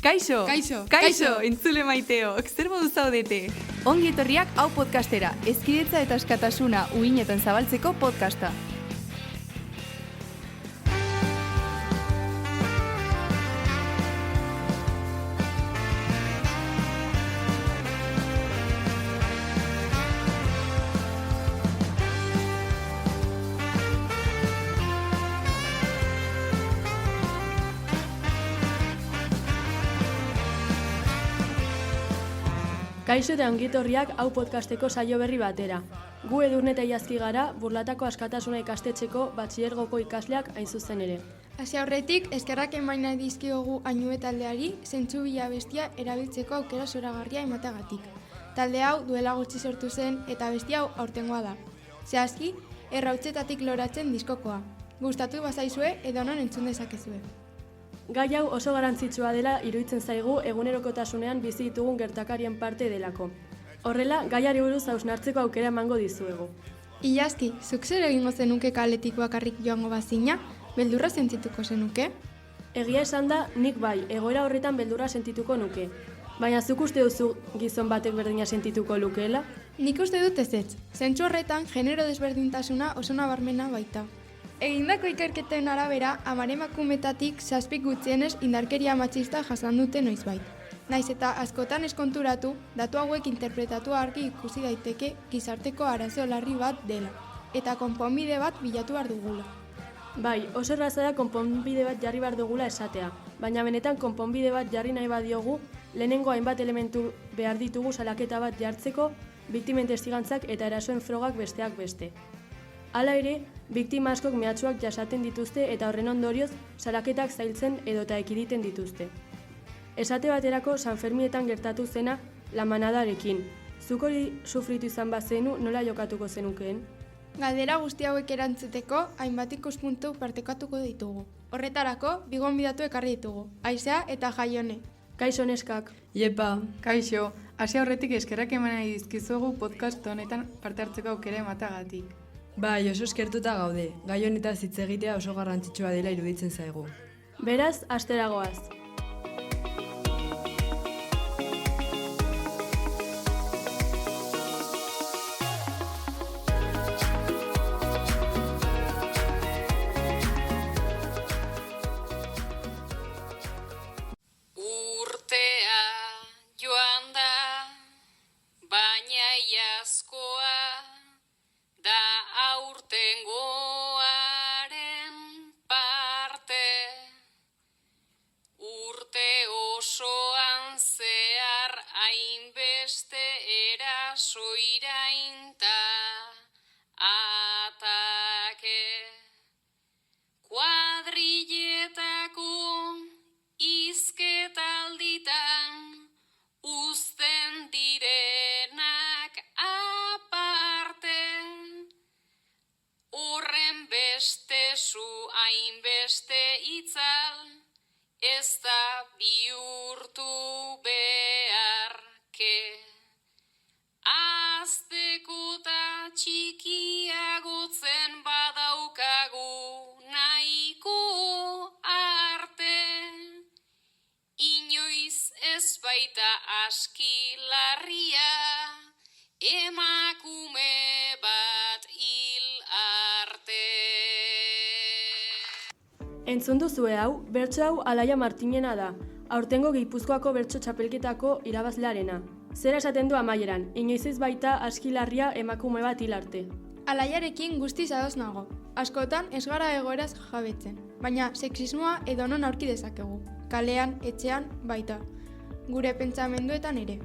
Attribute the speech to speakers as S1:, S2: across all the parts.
S1: Kaixo!
S2: Kaixo!
S1: Kaixo! Entzule maiteok, zer modu zaudete? Ongi etorriak hau podcastera, hezkidetza eta askatasuna uhinetan zabaltzeko podcasta.
S3: Kaixo eta ongietorriak hau podcasteko saio berri batera. Gu Edurne eta Iazki gara, Burlatako askatasuna ikastetxeko batxilergoko ikasleak hain zuzen ere.
S2: Hasi aurretik, eskerrak eman nahi dizkiogu Ainue taldeari zentzu bila bestia erabiltzeko aukera zoragarria emateagatik. Talde hau duela gutxi sortu zen eta bestia hau aurtengoa da. Zehazki, errautzetatik loratzen diskokoa. Gustatu bazaizue edonon entzun dezakezue.
S3: Gai hau oso garrantzitsua dela iruditzen zaigu egunerokotasunean bizi ditugun gertakarien parte delako. Horrela, gaiari buruz hausnartzeko aukera emango dizuegu.
S2: Iazki, zuk zer egingo zenuke kaletik bakarrik joango bazina, beldurra sentzituko zenuke?
S3: Egia esan da, nik bai, egoera horretan beldurra sentituko nuke. Baina zuk uste duzu gizon batek berdina sentituko lukeela?
S2: Nik uste dut ezetz, zentzu horretan genero desberdintasuna oso nabarmena baita. Egindako ikerketen arabera, 10 emakumetatik 7 gutxienez indarkeria matxista jasan dute noizbait. Naiz eta askotan eskonturatu, datu hauek interpretatu argi ikusi daiteke gizarteko arazo larri bat dela, eta konponbide bat bilatu behar dugula.
S3: Bai, oso erraza da konponbide bat jarri behar dugula esatea, baina benetan konponbide bat jarri nahi badiogu, lehenengo hainbat elementu behar ditugu salaketa bat jartzeko, biktimen testigantzak eta erasoen frogak besteak beste. Hala ere, biktima askok mehatxuak jasaten dituzte eta horren ondorioz salaketak zailtzen edota ekiditen dituzte. Esate baterako Sanferminetan gertatu zena La Manadarekin. Zuk hori sufritu izan bazenu nola jokatuko zenukeen?
S2: Galdera guzti hauek erantzuteko hainbat ikuspuntu partekatuko ditugu. Horretarako, bi gonbidatu ekarri ditugu, Aizea eta Jaione.
S3: Kaixo neskak.
S4: Iepa.
S1: Kaixo, hasi aurretik eskerrak eman nahi dizkizuegu podcast honetan parte hartzeko aukera ematagatik.
S4: Bai, oso eskertuta gaude. Gai honetaz hitz egitea oso garrantzitsua dela iruditzen zaigu.
S3: Beraz, astera goaz.
S5: Urtea joan da, baina iazkoa da aurtengoaren parte. Urte osoan zehar hainbeste eraso irainta atake. Kuadrilletako izketalditan uzten direnak aparte. Horren beste zu hainbeste itzal, ez da bihurtu beharke. Azteko ta txikiagotzen badaukagu nahiko arte. Inoiz ez baita aski larria, emakume bat hil arte.
S3: Entzun duzue hau, bertso hau Alaia Martinena da, aurtengo Gipuzkoako bertso txapelketako irabazlearena. Zera esaten du amaieran, inoiz ez baita aski larria emakume bat hil arte.
S2: Alaiarekin guztiz ados nago. Askotan ez gara egoeraz jabetzen, baina sexismoa edonon aurki dezakegu. Kalean, etxean, baita. Gure pentsamenduetan ere.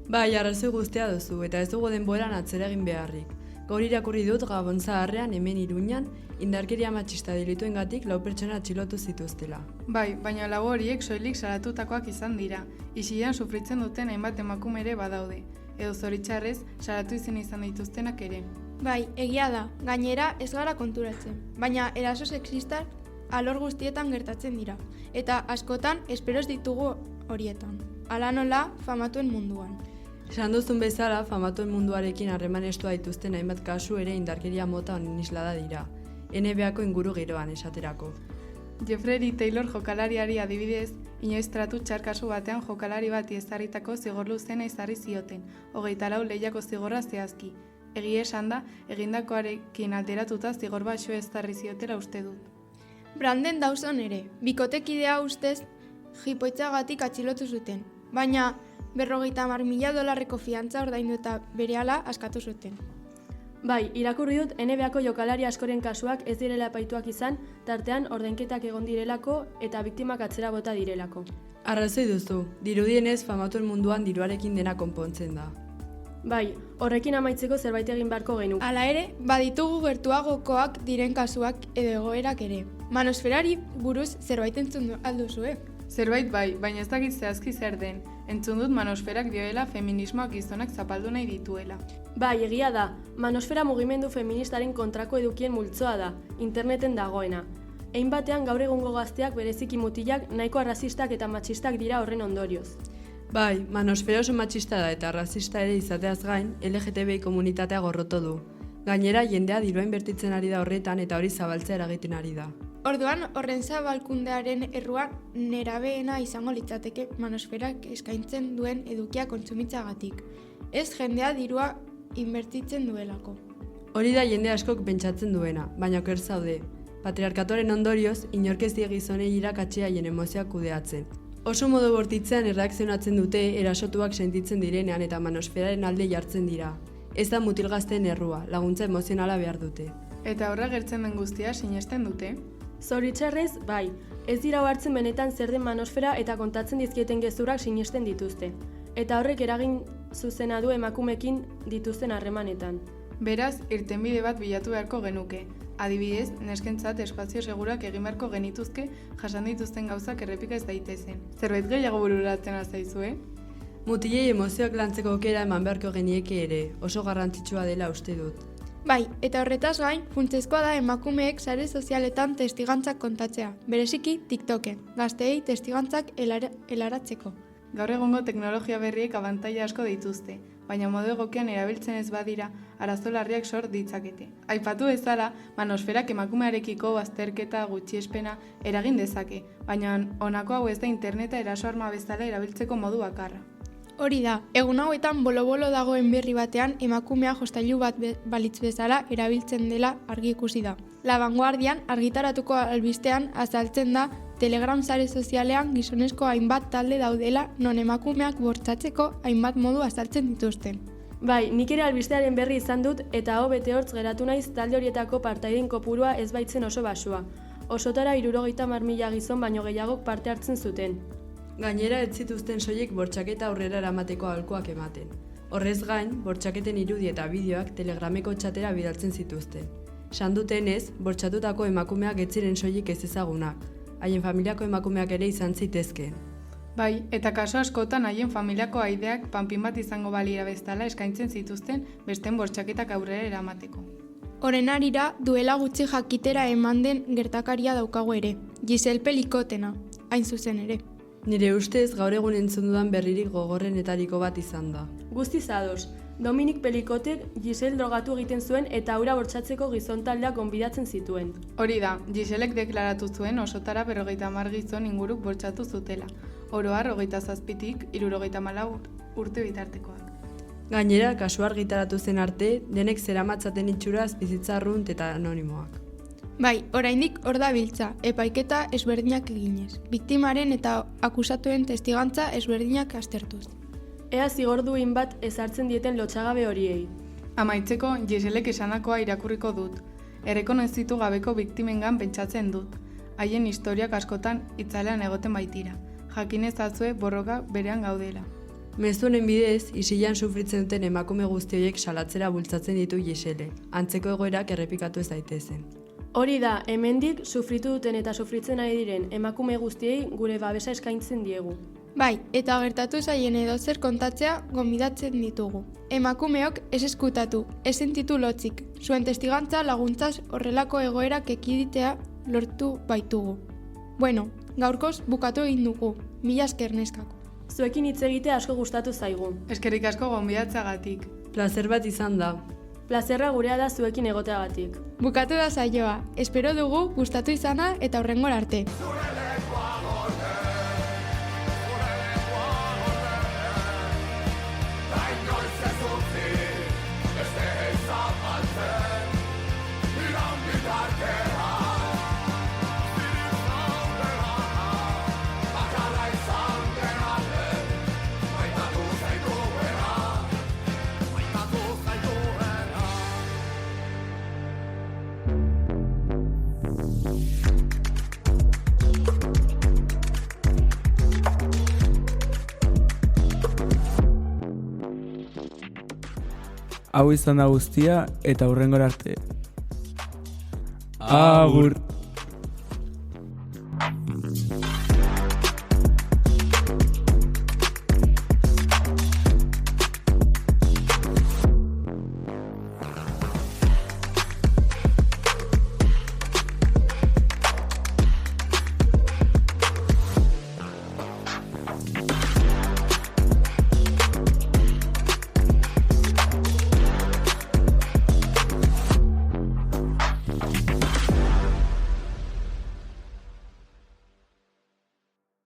S4: Bai, arrazoi guztia duzu eta ez dugu denboran atzera egin beharrik. Gaur irakurri dut Gabon Zaharrean hemen Iruñan indarkeria matxista delituengatik 4 pertsona atxilotu zituztela.
S1: Bai, baina lau horiek soilik salatutakoak izan dira. Isilean sufritzen duten hainbat emakume ere badaude. Edo zoritxarrez, salatu izan dituztenak ere.
S2: Bai, egia da, gainera ez gara konturatzen. Baina eraso sexistak alor guztietan gertatzen dira. Eta askotan esperoz ditugu horietan. Hala nola, famatuen munduan.
S4: Esan duzun bezala, famatuen munduarekin harreman estua dituzten hainbat kasu ere indarkeria mota honen islada dira. NBA-ko inguru giroan esaterako.
S1: Jeffrey Taylor jokalariari adibidez, inoiz tratu txar kasu batean jokalari bati ezarritako zigor luzena ezarri zioten, 24 lehiako zigorra zehazki. Egia esan da, egindakoarekin alderatuta zigor baxua ezarri ziotela uste dut.
S2: Brandon Dawson ere, bikotekidea ustez jipoitzagatik atxilotu zuten, baina $50,000 fiantza ordaindu eta berehala askatu zuten.
S3: Bai, irakurri dut NBA-ko jokalari askoren kasuak ez direla epaituak izan, tartean ordainketak egon direlako eta biktimak atzera bota direlako.
S4: Arrazoi duzu, dirudienez famatuen munduan diruarekin dena konpontzen da.
S3: Bai, horrekin amaitzeko zerbait egin beharko genuke.
S2: Hala ere, baditugu gertuagokoak diren kasuak edo egoerak ere. Manosferari buruz zerbait entzun alduzue.
S1: Zerbait bai, baina ez dakit zehazki zer den. Entzun dut manosferak dioela feminismoak gizonak zapaldu nahi dituela.
S3: Bai, egia da, manosfera mugimendu feministaren kontrako edukien multzoa da, interneten dagoena. Hein batean gaur egungo gazteak bereziki mutilak nahiko arrazistak eta matxistak dira horren ondorioz.
S4: Bai, manosfera oso matxista da eta arrazista ere izateaz gain, LGTBI komunitatea gorroto du. Gainera, jendea dirua inbertitzen ari da horretan eta hori zabaltzea eragiten ari da.
S2: Orduan, horren zabalkundearen errua nerabeena izango litzateke manosferak eskaintzen duen edukia kontsumitzagatik. Ez jendea dirua inbertitzen duelako.
S4: Hori da jende askok pentsatzen duena, baina oker zaude. Patriarkatoren ondorioz, inork ez die gizonei irakatsi haien emozioak kudeatzen. Oso modu bortitzean erreakzionatzen dute erasotuak sentitzen direnean eta manosferaren alde jartzen dira. Ez da mutilgazteen errua, laguntza emozionala behar dute.
S1: Eta horra gertzen den guztia sinesten dute?
S3: Zoritxarrez, bai, ez dira hartzen benetan zer den manosfera eta kontatzen dizkieten gezurrak sinesten dituzte. Eta horrek eragin zuzena du emakumekin dituzten harremanetan.
S1: Beraz, irtenbide bat bilatu beharko genuke. Adibidez, neskentzat espazio segurak egin beharko genituzke jasan dituzten gauzak errepika ez daitezen. Zerbait gehiago bururatzen azaizue?
S4: Mutilei emozioak lantzeko aukera eman beharko genieke ere, oso garrantzitsua dela uste dut.
S2: Bai, eta horretaz gain, funtsezkoa da emakumeek sare sozialetan testigantzak kontatzea, bereziki TikToken, gazteei testigantzak helaratzeko.
S1: Gaur egungo teknologia berriek abantaila asko dituzte, baina modu egokian erabiltzen ez badira, arazo larriak sor ditzakete. Aipatu bezala, manosferak emakumearekiko bazterketa gutxiespena eragin dezake, baina honako hau ez da interneta eraso arma bezala erabiltzeko modu bakarra.
S2: Hori da, egun hauetan bolo-bolo dagoen berri batean emakumea jostailu bat balitz bezala erabiltzen dela argi ikusi da. La Vanguardian argitaratuko albistean azaltzen da Telegram sare sozialean gizonezko hainbat talde daudela non emakumeak bortzatzeko hainbat modu azaltzen dituzten.
S3: Bai, nik ere albistearen berri izan dut eta ho bete hortz geratu naiz talde horietako partaideen kopurua ez baitzen oso basua. Osotara 70.000 gizon baino gehiagok parte hartzen zuten.
S4: Gainera ez zituzten soilik bortxaketa aurrera eramateko aholkuak ematen. Horrez gain, bortxaketen irudi eta bideoak Telegrameko txatera bidaltzen zituzten. Sandutenez, bortxatutako emakumeak ez ziren soilik ez ezagunak. Haien familiako emakumeak ere izan zitezkeen.
S1: Bai, eta kaso askotan haien familiako aideak panpin bat izango balira bezala eskaintzen zituzten besten bortxaketak aurrera eramateko.
S2: Horren harira, duela gutxi jakitera eman den gertakaria daukagu ere, Giselle Pelikotena, hain zuzen ere.
S4: Nire ustez gaur egun entzun dudan berririk gogorrenetariko bat izan da.
S3: Guztiz ados, Dominik Pelikotek Giselle drogatu egiten zuen eta aura bortxatzeko gizon taldeak gonbidatzen zituen.
S1: Hori da, Giselek deklaratu zuen osotara 50 gizon inguruk bortxatu zutela. Oroar 27tik 74 urte bitartekoak.
S4: Gainera, kasu argitaratu zen arte, denek zeramatzaten itxuraz bizitza arrunt eta anonimoak.
S2: Bai, oraindik hor da biltza, epaiketa ezberdinak eginez, biktimaren eta akusatuen testigantza ezberdinak aztertuz.
S3: Ea zigorduin bat ezartzen dieten lotsagabe horiei.
S1: Amaitzeko, Giselek esanakoa irakurriko dut. Errekonozitu gabeko biktimengan pentsatzen dut. Haien historiak askotan itzalean egoten baitira. Jakin ezazue borroka berean gaudela.
S4: Mezunen bidez, isilan sufritzen duten emakume guzti horiek salatzera bultzatzen ditu Gisele, antzeko egoerak errepikatu ez daitezen.
S3: Hori da, hemendik sufritu duten eta sufritzen ari diren emakume guztiei gure babesa eskaintzen diegu.
S2: Bai, eta gertatu zaien edozer kontatzea gonbidatzen ditugu. Emakumeok ez eskutatu, ez sentitu lotzik, zuen testigantza laguntzaz horrelako egoerak ekiditea lortu baitugu. Bueno, gaurkoz bukatu egin dugu, mila esker neskak.
S3: Zuekin hitz egitea asko gustatu zaigu.
S1: Eskerrik asko gonbidatzagatik.
S4: Plazer bat izan da.
S3: Plazerra gurea da zuekin egoteagatik.
S2: Bukatu da saioa, espero dugu gustatu izana eta hurrengora arte.
S6: Hau izan da guztia eta hurrengora arte. Agur!